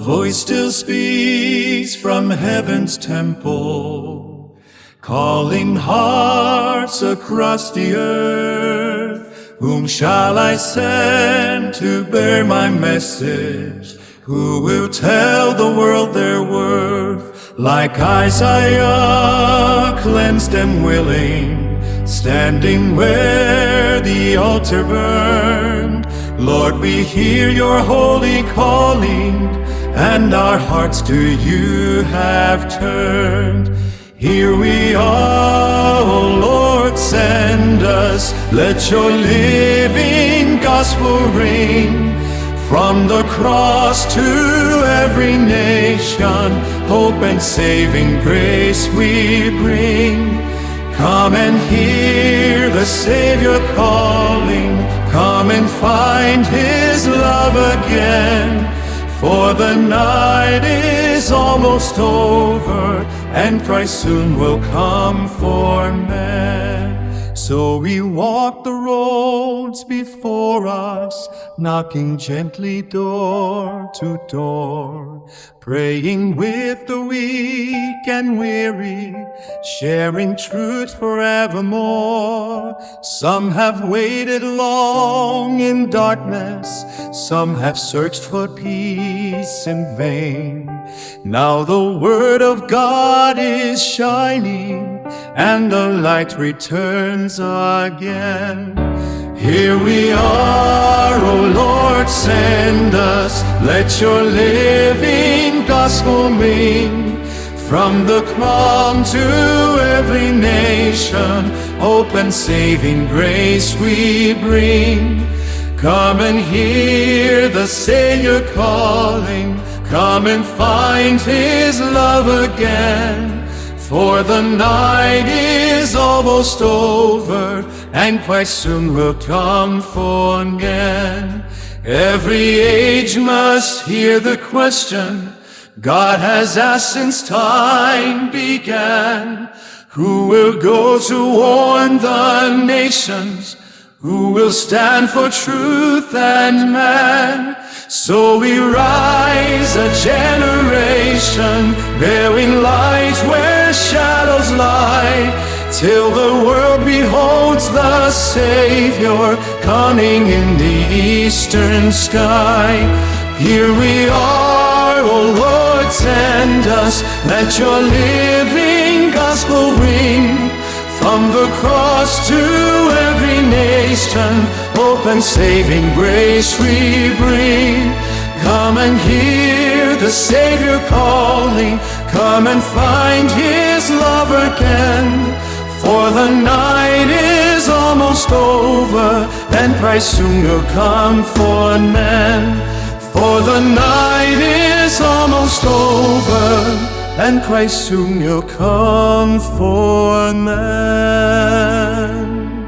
voice still speaks from heaven's temple, calling hearts across the earth. Whom shall I send to bear my message? Who will tell the world their worth? Like Isaiah, cleansed and willing, standing where the altar burned. Lord, we hear your holy calling, and our hearts to you have turned. Here we are, O Lord, send us. Let your living gospel ring. From the cross to every nation, hope and saving grace we bring. Come and hear the Savior calling. Come and find his love again. For the night is almost over, and Christ soon will come for men. So we walk the roads before us, knocking gently door to door, praying with the weak and weary, sharing truth forevermore. Some have waited long in darkness, some have searched for peace in vain. Now the word of God is shining, and the light returns again. Here we are, O Lord, send us. Let your living gospel ring. From the crown to every nation, hope and saving grace we bring. Come and hear the Savior calling. Come and find his love again. For the night is almost over, and Christ soon will come for again. Every age must hear the question God has asked since time began. Who will go to warn the nations? Who will stand for truth and man? So we rise, a generation, bearing light where shadows lie, till the world beholds the Savior coming in the eastern sky. Here we are, O Lord, send us. Let your living gospel ring. From the cross to every nation, hope and saving grace we bring. Come and hear the Savior calling. Come and find his love again. For the night is almost over, and Christ soon will come for men. For the night is almost over, and Christ soon will come for men.